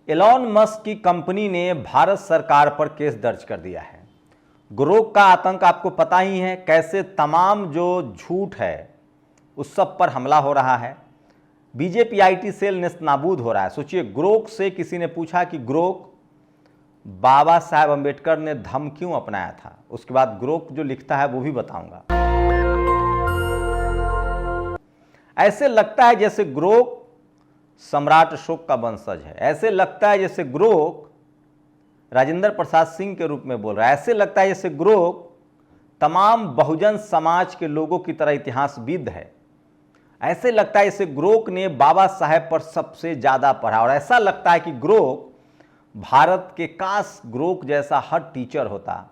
Elon Musk की company ने भारत सरकार पर केस दर्ज कर दिया है। ग्रोक का आतंक आपको पता ही है, कैसे तमाम जो झूठ है उस सब पर हमला हो रहा है। बीजेपी आईटी सेल नेस्तनाबूद हो रहा है। सोचिए, ग्रोक से किसी ने पूछा कि ग्रोक, बाबा साहेब अंबेडकर ने धम्म क्यों अपनाया था? उसके बाद ग्रोक जो लिखता है वो भी बताऊंगा। ऐसे लगता है जैसे ग्रोक सम्राट अशोक का वंशज है। ऐसे लगता है जैसे ग्रोक राजेंद्र प्रसाद सिंह के रूप में बोल रहा है। ऐसे लगता है जैसे ग्रोक तमाम बहुजन समाज के लोगों की तरह इतिहासविद है। ऐसे लगता है जैसे ग्रोक ने बाबा साहेब पर सबसे ज्यादा पढ़ा, और ऐसा लगता है कि ग्रोक भारत के, काश ग्रोक जैसा हर टीचर होता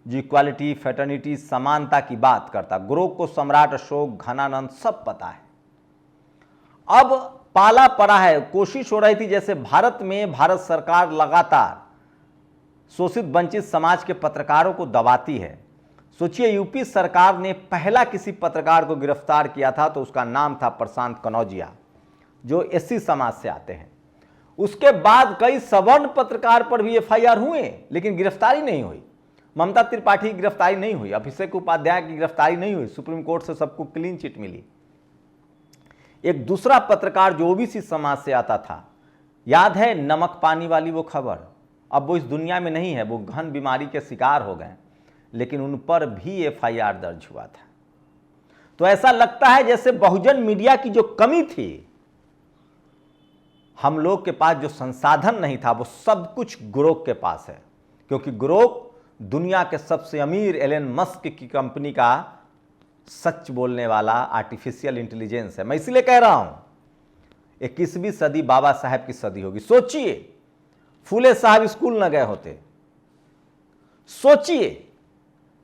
जो इक्वालिटी, फ्रेटर्निटी, समानता की बात करता। ग्रोक को सम्राट अशोक, घनानंद सब पता है। अब पाला पड़ा है, कोशिश हो रही थी जैसे भारत में भारत सरकार लगातार शोषित वंचित समाज के पत्रकारों को दबाती है। सोचिए, यूपी सरकार ने पहला किसी पत्रकार को गिरफ्तार किया था तो उसका नाम था प्रशांत कनौजिया, जो एससी समाज से आते हैं। उसके बाद कई सवर्ण पत्रकार पर भी एफआईआर हुए, लेकिन गिरफ्तारी नहीं हुई। ममता त्रिपाठी की गिरफ्तारी नहीं हुई, अभिषेक उपाध्याय की गिरफ्तारी नहीं हुई, सुप्रीम कोर्ट से सबको क्लीन चिट मिली। एक दूसरा पत्रकार जो ओबीसी समाज से आता था, याद है नमक पानी वाली वो खबर, अब वो इस दुनिया में नहीं है, वो घन बीमारी के शिकार हो गए, लेकिन उन पर भी एफआईआर दर्ज हुआ था। तो ऐसा लगता है जैसे बहुजन मीडिया की जो कमी थी, हम लोग के पास जो संसाधन नहीं था, वो सब कुछ ग्रोक के पास है। क्योंकि ग्रोक दुनिया के सबसे अमीर एलन मस्क की कंपनी का सच बोलने वाला आर्टिफिशियल इंटेलिजेंस है। मैं इसलिए कह रहा हूं 21वीं सदी बाबा साहेब की सदी होगी। सोचिए, फूले साहब स्कूल न गए होते, सोचिए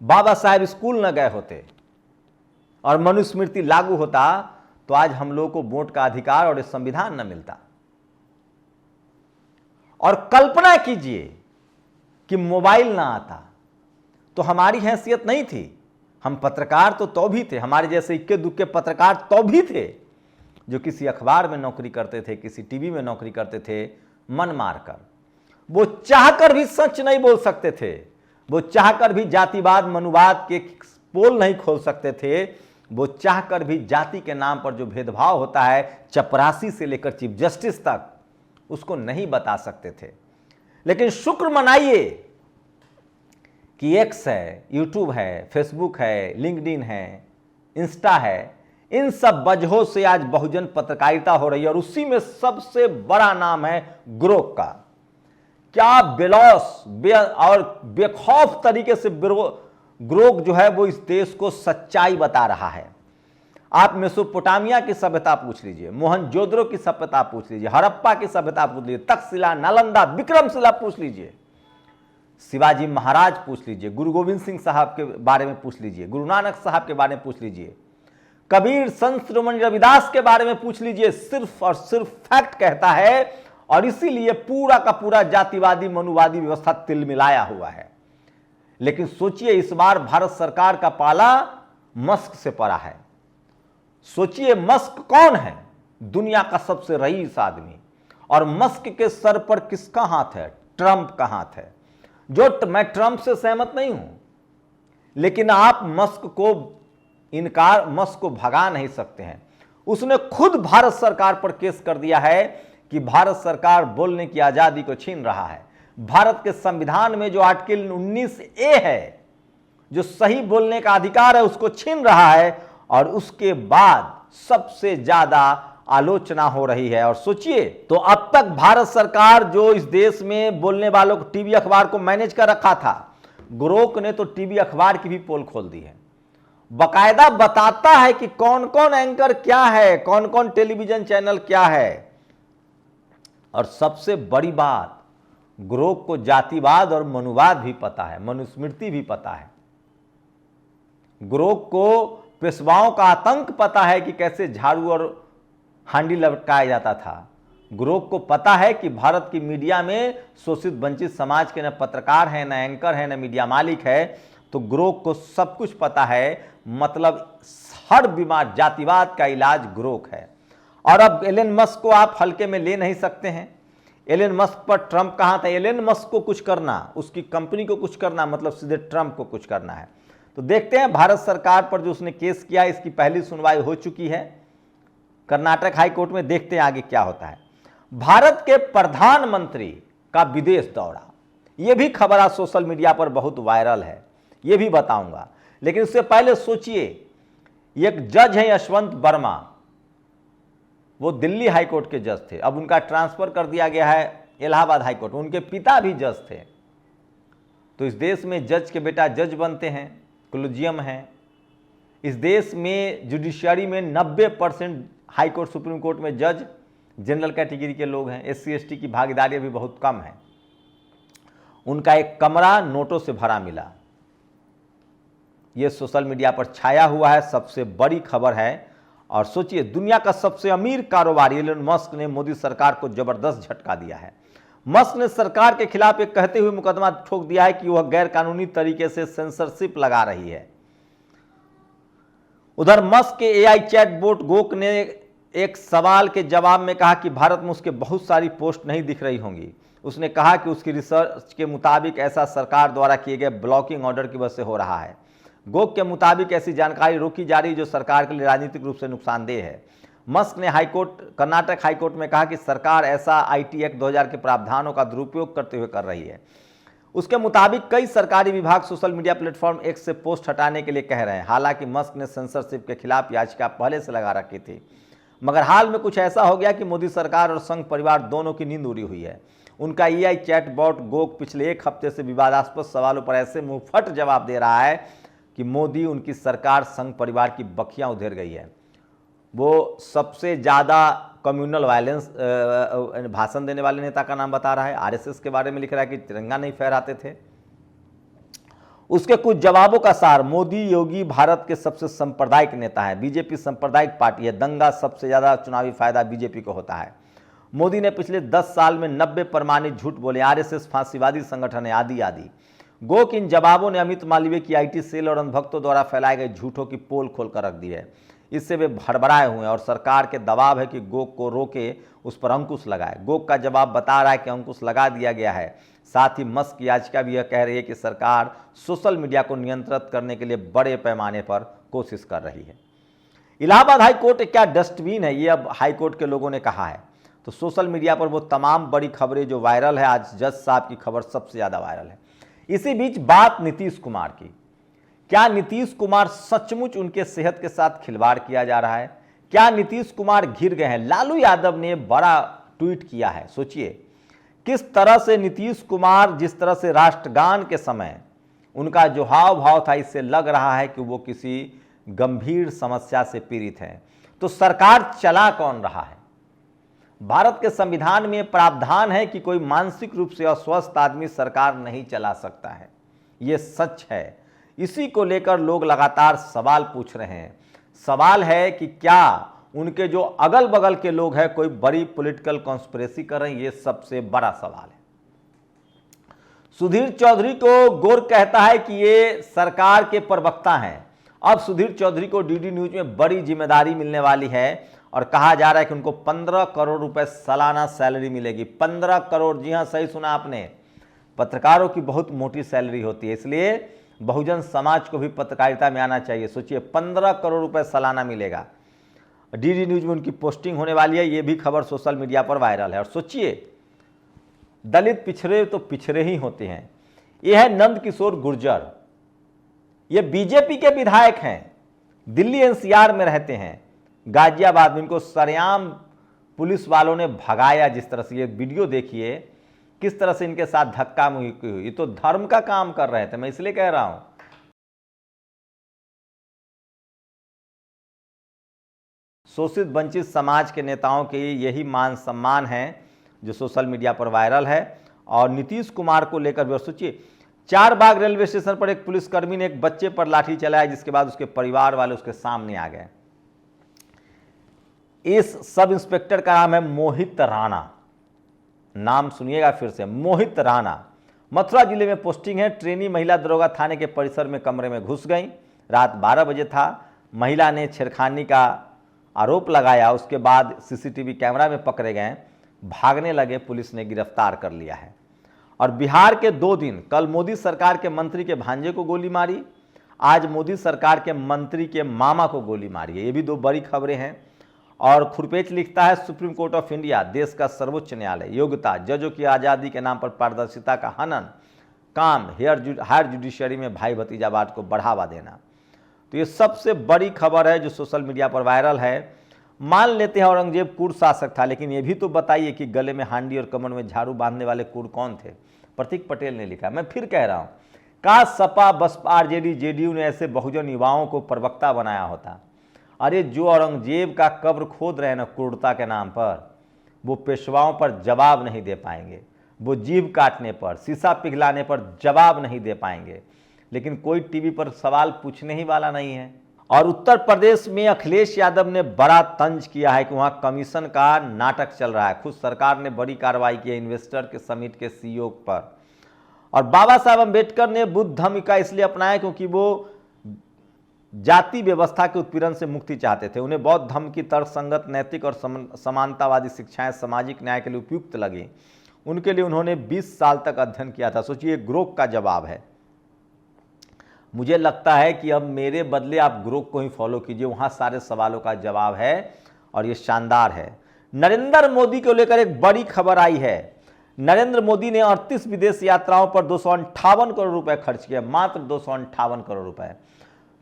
बाबा साहेब स्कूल न गए होते और मनुस्मृति लागू होता, तो आज हम लोग को वोट का अधिकार और संविधान न मिलता। और कल्पना कीजिए कि मोबाइल ना आता तो हमारी हैसियत नहीं थी। हम पत्रकार तो भी थे, हमारे जैसे इक्के दुक्के पत्रकार तो भी थे, जो किसी अखबार में नौकरी करते थे, किसी टीवी में नौकरी करते थे मन मारकर। वो चाहकर भी सच नहीं बोल सकते थे, वो चाहकर भी जातिवाद मनुवाद के पोल नहीं खोल सकते थे, वो चाहकर भी जाति के नाम पर जो भेदभाव होता है चपरासी से लेकर चीफ जस्टिस तक, उसको नहीं बता सकते थे। लेकिन शुक्र मनाइए कि एक्स है, यूट्यूब है, फेसबुक है, लिंक्डइन है, इंस्टा है, इन सब वजहों से आज बहुजन पत्रकारिता हो रही है। और उसी में सबसे बड़ा नाम है ग्रोक का। क्या बेलौस और बेखौफ तरीके से ग्रोक जो है वो इस देश को सच्चाई बता रहा है। आप मेसोपोटामिया की सभ्यता पूछ लीजिए, मोहनजोदड़ो की सभ्यता पूछ लीजिए, हड़प्पा की सभ्यता पूछ लीजिए, तक्षशिला, नालंदा, विक्रमशिला पूछ लीजिए, शिवाजी महाराज पूछ लीजिए, गुरु गोविंद सिंह साहब के बारे में पूछ लीजिए, गुरु नानक साहब के बारे में पूछ लीजिए, कबीर, संत शिरोमणि रविदास के बारे में पूछ लीजिए। सिर्फ और सिर्फ फैक्ट कहता है, और इसीलिए पूरा का पूरा जातिवादी मनुवादी व्यवस्था तिलमिलाया हुआ है। लेकिन सोचिए, इस बार भारत सरकार का पाला मस्क से पड़ा है। सोचिए, मस्क कौन है? दुनिया का सबसे रईस आदमी। और मस्क के सर पर किसका हाथ है? ट्रंप का हाथ है। मैं ट्रंप से सहमत नहीं हूं, लेकिन आप मस्क को भगा नहीं सकते हैं। उसने खुद भारत सरकार पर केस कर दिया है कि भारत सरकार बोलने की आजादी को छीन रहा है। भारत के संविधान में जो आर्टिकल 19A है, जो सही बोलने का अधिकार है, उसको छीन रहा है। और उसके बाद सबसे ज्यादा आलोचना हो रही है। और सोचिए, तो अब तक भारत सरकार जो इस देश में बोलने वालों को, टीवी अखबार को मैनेज कर रखा था, ग्रोक ने तो टीवी अखबार की भी पोल खोल दी है। बकायदा बताता है कि कौन कौन एंकर क्या है, कौन कौन टेलीविजन चैनल क्या है। और सबसे बड़ी बात, ग्रोक को जातिवाद और मनुवाद भी पता है, मनुस्मृति भी पता है। ग्रोक को पेशवाओं का आतंक पता है कि कैसे झाड़ू और हांडी लटकाया जाता था। ग्रोक को पता है कि भारत की मीडिया में शोषित वंचित समाज के न पत्रकार हैं, न एंकर हैं, न मीडिया मालिक है। तो ग्रोक को सब कुछ पता है। मतलब हर बीमार जातिवाद का इलाज ग्रोक है। और अब एलन मस्क को आप हल्के में ले नहीं सकते हैं। एलन मस्क पर ट्रंप कहाँ था? एलन मस्क को कुछ करना, उसकी कंपनी को कुछ करना, मतलब सीधे ट्रंप को कुछ करना है। तो देखते हैं भारत सरकार पर जो उसने केस किया, इसकी पहली सुनवाई हो चुकी है कर्नाटक हाई कोर्ट में। देखते हैं आगे क्या होता है। भारत के प्रधानमंत्री का विदेश दौरा, यह भी खबर आज सोशल मीडिया पर बहुत वायरल है, यह भी बताऊंगा। लेकिन उससे पहले सोचिए, एक जज है यशवंत वर्मा, वो दिल्ली हाई कोर्ट के जज थे, अब उनका ट्रांसफर कर दिया गया है इलाहाबाद हाई कोर्ट। उनके पिता भी जज थे। तो इस देश में जज के बेटा जज बनते हैं, कोलिजियम है। इस देश में जुडिशियरी में 90% हाई कोर्ट सुप्रीम कोर्ट में जज जनरल कैटेगरी के लोग हैं। SC ST की भागीदारी भी बहुत कम है। उनका एक कमरा नोटों से भरा मिला, यह सोशल मीडिया पर छाया हुआ है, सबसे बड़ी खबर है। और सोचिए, दुनिया का सबसे अमीर कारोबारी एलन मस्क ने मोदी सरकार को जबरदस्त झटका दिया है। मस्क ने सरकार के खिलाफ एक कहते हुए मुकदमा ठोक दिया है कि वह गैर कानूनी तरीके से सेंसरशिप लगा रही है। उधर मस्क के AI चैटबॉट गोक ने एक सवाल के जवाब में कहा कि भारत में उसके बहुत सारी पोस्ट नहीं दिख रही होंगी। उसने कहा कि उसकी रिसर्च के मुताबिक ऐसा सरकार द्वारा किए गए ब्लॉकिंग ऑर्डर की वजह से हो रहा है। गोक के मुताबिक ऐसी जानकारी रोकी जा रही जो सरकार के लिए राजनीतिक रूप से नुकसानदेह है। मस्क ने कर्नाटक हाईकोर्ट में कहा कि सरकार ऐसा IT एक्ट 2000 के प्रावधानों का दुरुपयोग करते हुए कर रही है। उसके मुताबिक कई सरकारी विभाग सोशल मीडिया प्लेटफॉर्म X से पोस्ट हटाने के लिए कह रहे हैं। हालांकि मस्क ने सेंसरशिप के खिलाफ याचिका पहले से लगा रखी थी, मगर हाल में कुछ ऐसा हो गया कि मोदी सरकार और संघ परिवार दोनों की नींद उड़ी हुई है। उनका AI चैटबॉट गोक पिछले एक हफ्ते से विवादास्पद सवालों पर ऐसे मुंहफट जवाब दे रहा है कि मोदी, उनकी सरकार, संघ परिवार की बखियां उधेर गई है। वो सबसे ज़्यादा कम्युनल वायलेंस भाषण देने वाले नेता का नाम बता रहा है। RSS के बारे में लिख रहा है कि तिरंगा नहीं फहराते थे। उसके कुछ जवाबों का सार, मोदी योगी भारत के सबसे सांप्रदायिक नेता है, बीजेपी सांप्रदायिक पार्टी है, दंगा सबसे ज़्यादा चुनावी फायदा बीजेपी को होता है। मोदी ने पिछले 10 साल में 90 प्रमाणित झूठ बोले, RSS फांसीवादी संगठन है, आदि आदि। गोक इन जवाबों ने अमित मालवीय की IT सेल और अंधभक्तों द्वारा फैलाए गए झूठों की पोल खोल कर रख दी है। इससे वे भड़बड़ाए हुए हैं और सरकार के दबाव है कि गोक को रोके, उस पर अंकुश लगाए। गोक का जवाब बता रहा है कि अंकुश लगा दिया गया है। साथ ही मस्क की याचिका भी यह कह रही है कि सरकार सोशल मीडिया को नियंत्रित करने के लिए बड़े पैमाने पर कोशिश कर रही है। इलाहाबाद हाई कोर्ट क्या डस्टबिन है, ये अब हाई कोर्ट के लोगों ने कहा है। तो सोशल मीडिया पर वो तमाम बड़ी खबरें जो वायरल है, आज जज साहब की खबर सबसे ज़्यादा वायरल है। इसी बीच बात नीतीश कुमार की, क्या नीतीश कुमार सचमुच उनके सेहत के साथ खिलवाड़ किया जा रहा है? क्या नीतीश कुमार घिर गए हैं? लालू यादव ने बड़ा ट्वीट किया है। सोचिए किस तरह से नीतीश कुमार, जिस तरह से राष्ट्रगान के समय उनका जो हाव भाव था, इससे लग रहा है कि वो किसी गंभीर समस्या से पीड़ित हैं। तो सरकार चला कौन रहा है? भारत के संविधान में प्रावधान है कि कोई मानसिक रूप से अस्वस्थ आदमी सरकार नहीं चला सकता है, ये सच है। इसी को लेकर लोग लगातार सवाल पूछ रहे हैं। सवाल है कि क्या उनके जो अगल बगल के लोग हैं कोई बड़ी पॉलिटिकल कॉन्स्पिरेसी कर रहे हैं? ये सबसे बड़ा सवाल है। सुधीर चौधरी को गौर कहता है कि ये सरकार के प्रवक्ता हैं। अब सुधीर चौधरी को DD न्यूज में बड़ी जिम्मेदारी मिलने वाली है और कहा जा रहा है कि उनको 15 करोड़ रुपए सालाना सैलरी मिलेगी। 15 करोड़, जी हां, सही सुना आपने। पत्रकारों की बहुत मोटी सैलरी होती है, इसलिए बहुजन समाज को भी पत्रकारिता में आना चाहिए। सोचिए 15 करोड़ रुपए सालाना मिलेगा। DD न्यूज में उनकी पोस्टिंग होने वाली है, ये भी खबर सोशल मीडिया पर वायरल है। और सोचिए, दलित पिछड़े तो पिछड़े ही होते हैं। ये है नंद किशोर गुर्जर, ये बीजेपी के विधायक हैं, दिल्ली NCR में रहते हैं, गाजियाबाद में। इनको सरेआम पुलिस वालों ने भगाया। जिस तरह से ये वीडियो देखिए, किस तरह से इनके साथ धक्का मुक्की हुई। ये तो धर्म का काम कर रहे थे, मैं इसलिए कह रहा हूं। शोषित वंचित समाज के नेताओं के यही मान सम्मान है जो सोशल मीडिया पर वायरल है। और नीतीश कुमार को लेकर भी सोचिए, 4 बाग रेलवे स्टेशन पर एक पुलिसकर्मी ने एक बच्चे पर लाठी चलाया, जिसके बाद उसके परिवार वाले उसके सामने आ गए। इस सब इंस्पेक्टर का नाम है मोहित राणा, नाम सुनिएगा फिर से, मोहित राणा। मथुरा जिले में पोस्टिंग है। ट्रेनी महिला दरोगा थाने के परिसर में कमरे में घुस गई। रात 12 बजे था। महिला ने छेड़खानी का आरोप लगाया, उसके बाद CCTV कैमरा में पकड़े गए। भागने लगे, पुलिस ने गिरफ्तार कर लिया है। और बिहार के 2 दिन, कल मोदी सरकार के मंत्री के भांजे को गोली मारी, आज मोदी सरकार के मंत्री के मामा को गोली मारी है। ये भी 2 बड़ी खबरें हैं। और खुरपेच लिखता है, सुप्रीम कोर्ट ऑफ इंडिया देश का सर्वोच्च न्यायालय, योग्यता, जजों की आज़ादी के नाम पर पारदर्शिता का हनन, काम हायर जुडिशरी में भाई भतीजावाद को बढ़ावा देना। तो ये सबसे बड़ी खबर है जो सोशल मीडिया पर वायरल है। मान लेते हैं औरंगजेब कुर्द शासक था, लेकिन ये भी तो बताइए कि गले में हांडी और कमर में झाड़ू बांधने वाले कुर्द कौन थे? प्रतीक पटेल ने लिखा। मैं फिर कह रहा हूँ, काश सपा बसपा आरजेडी जेडीयू ने ऐसे बहुजन युवाओं को प्रवक्ता बनाया होता। अरे जो औरंगजेब का कब्र खोद रहे हैं ना क्रूरता के नाम पर, वो पेशवाओं पर जवाब नहीं दे पाएंगे, वो जीभ काटने पर, शीशा पिघलाने पर जवाब नहीं दे पाएंगे, लेकिन कोई टीवी पर सवाल पूछने ही वाला नहीं है। और उत्तर प्रदेश में अखिलेश यादव ने बड़ा तंज किया है कि वहां कमीशन का नाटक चल रहा है। खुद सरकार ने बड़ी कार्रवाई की है इन्वेस्टर के समिट के सीईओ पर। और बाबा साहब अम्बेडकर ने बुद्ध धर्म का इसलिए अपनाया क्योंकि वो जाति व्यवस्था के उत्पीड़न से मुक्ति चाहते थे। उन्हें बौद्ध धर्म की तर्कसंगत, नैतिक और समानतावादी शिक्षाएं सामाजिक न्याय के लिए उपयुक्त लगी। उनके लिए उन्होंने 20 साल तक अध्ययन किया था। सोचिए, ग्रोक का जवाब है। मुझे लगता है कि अब मेरे बदले आप ग्रोक को ही फॉलो कीजिए, वहां सारे सवालों का जवाब है और ये शानदार है। नरेंद्र मोदी को लेकर एक बड़ी खबर आई है। नरेंद्र मोदी ने 38 विदेश यात्राओं पर 258 करोड़ रुपए खर्च किए, मात्र 258 करोड़ रुपए।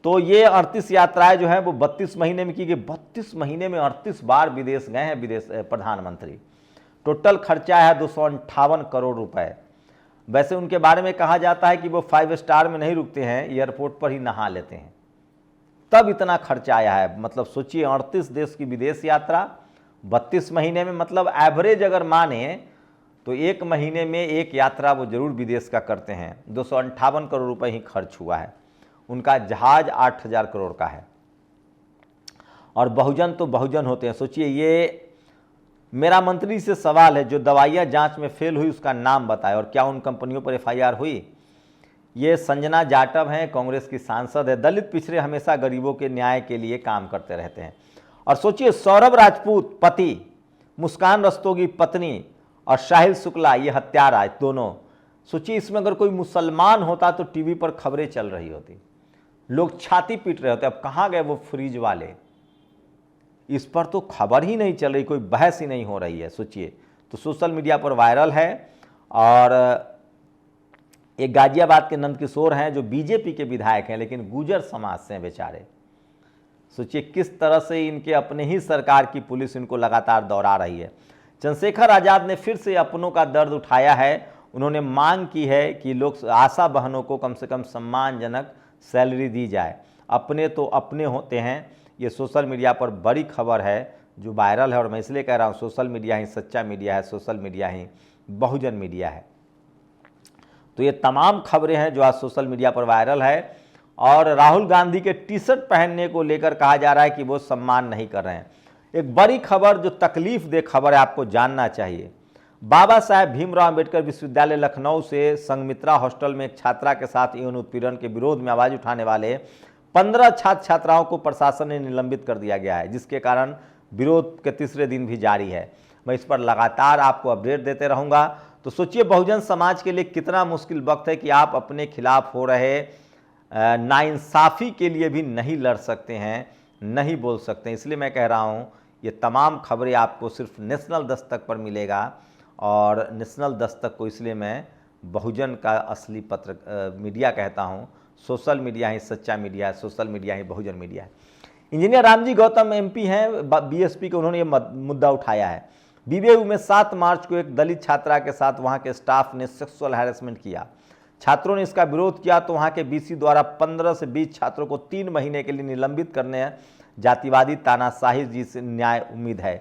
तो ये 38 यात्राएं जो हैं वो 32 महीने में की गई। 32 महीने में 38 बार विदेश गए हैं विदेश प्रधानमंत्री। टोटल खर्चा है 258 करोड़ रुपए। वैसे उनके बारे में कहा जाता है कि वो 5 स्टार में नहीं रुकते हैं, एयरपोर्ट पर ही नहा लेते हैं, तब इतना खर्चा आया है। मतलब सोचिए, 38 देश की विदेश यात्रा 32 महीने में, मतलब एवरेज अगर माने तो 1 महीने में 1 यात्रा वो जरूर विदेश का करते हैं। 258 करोड़ रुपए ही खर्च हुआ है। उनका जहाज 8000 करोड़ का है। और बहुजन तो बहुजन होते हैं। सोचिए, ये मेरा मंत्री से सवाल है, जो दवाइयाँ जांच में फेल हुई उसका नाम बताए, और क्या उन कंपनियों पर FIR हुई? ये संजना जाटव हैं, कांग्रेस की सांसद है। दलित पिछड़े हमेशा गरीबों के न्याय के लिए काम करते रहते हैं। और सोचिए, सौरभ राजपूत पति, मुस्कान रस्तोगी पत्नी और शाहिल शुक्ला ये हत्यारा दोनों। सोचिए, इसमें अगर कोई मुसलमान होता तो टीवी पर खबरें चल रही होती, लोग छाती पीट रहे होते। अब कहाँ गए वो फ्रीज वाले? इस पर तो खबर ही नहीं चल रही, कोई बहस ही नहीं हो रही है। सोचिए, तो सोशल मीडिया पर वायरल है। और एक गाजियाबाद के नंदकिशोर हैं जो बीजेपी के विधायक हैं, लेकिन गुर्जर समाज से हैं बेचारे। सोचिए किस तरह से इनके अपने ही सरकार की पुलिस इनको लगातार दौड़ा रही है। चंद्रशेखर आजाद ने फिर से अपनों का दर्द उठाया है। उन्होंने मांग की है कि लोग आशा बहनों को कम से कम सम्मानजनक सैलरी दी जाए। अपने तो अपने होते हैं। ये सोशल मीडिया पर बड़ी खबर है जो वायरल है, और मैं इसलिए कह रहा हूँ सोशल मीडिया ही सच्चा मीडिया है, सोशल मीडिया ही बहुजन मीडिया है। तो ये तमाम खबरें हैं जो आज सोशल मीडिया पर वायरल है। और राहुल गांधी के टी-शर्ट पहनने को लेकर कहा जा रहा है कि वो सम्मान नहीं कर रहे हैं। एक बड़ी खबर जो तकलीफ दे खबर है, आपको जानना चाहिए। बाबा साहेब भीमराव अम्बेडकर विश्वविद्यालय लखनऊ से संघमित्रा हॉस्टल में एक छात्रा के साथ यौन उत्पीड़न के विरोध में आवाज उठाने वाले 15 छात्र छात्राओं को प्रशासन ने निलंबित कर दिया गया है, जिसके कारण विरोध के तीसरे दिन भी जारी है। मैं इस पर लगातार आपको अपडेट देते रहूंगा। तो सोचिए, बहुजन समाज के लिए कितना मुश्किल वक्त है कि आप अपने खिलाफ हो रहे नाइंसाफ़ी के लिए भी नहीं लड़ सकते हैं, नहीं बोल सकते हैं। इसलिए मैं कह रहा हूँ ये तमाम खबरें आपको सिर्फ नेशनल दस्तक पर मिलेगा। और नेशनल दस्तक को इसलिए मैं बहुजन का असली मीडिया कहता हूँ। सोशल मीडिया ही सच्चा मीडिया है, सोशल मीडिया ही बहुजन मीडिया है। इंजीनियर रामजी गौतम MP हैं BSP के, उन्होंने ये मुद्दा उठाया है। BBU में 7 मार्च को एक दलित छात्रा के साथ वहाँ के स्टाफ ने सेक्सुअल हैरेसमेंट किया। छात्रों ने इसका विरोध किया तो वहाँ के BC द्वारा 15 से 20 छात्रों को 3 महीने के लिए निलंबित करने जातिवादी तानाशाही जी से न्याय उम्मीद है।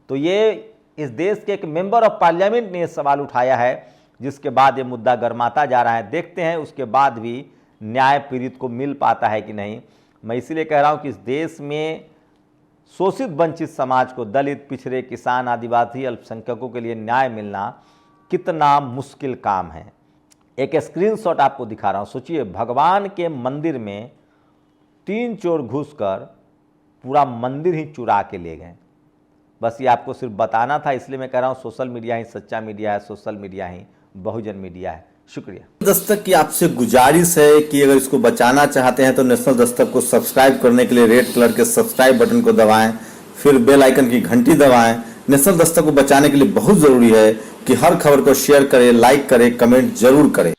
तो ये इस देश के एक मेंबर ऑफ पार्लियामेंट ने सवाल उठाया है, जिसके बाद ये मुद्दा गरमाता जा रहा है। देखते हैं उसके बाद भी न्याय पीड़ित को मिल पाता है कि नहीं। मैं इसीलिए कह रहा हूँ कि इस देश में शोषित वंचित समाज को, दलित पिछड़े किसान आदिवासी अल्पसंख्यकों के लिए न्याय मिलना कितना मुश्किल काम है। एक स्क्रीनशॉट आपको दिखा रहा हूँ। सोचिए, भगवान के मंदिर में 3 चोर घुसकर पूरा मंदिर ही चुरा के ले गए। बस ये आपको सिर्फ बताना था, इसलिए मैं कह रहा हूँ सोशल मीडिया ही सच्चा मीडिया है, सोशल मीडिया ही बहुजन मीडिया है। शुक्रिया। दस्तक की आपसे गुजारिश है कि अगर इसको बचाना चाहते हैं तो नेशनल दस्तक को सब्सक्राइब करने के लिए रेड कलर के सब्सक्राइब बटन को दबाएं, फिर बेल आइकन की घंटी दबाएं। नेशनल दस्तक को बचाने के लिए बहुत जरूरी है कि हर खबर को शेयर करें, लाइक करें, कमेंट जरूर करें।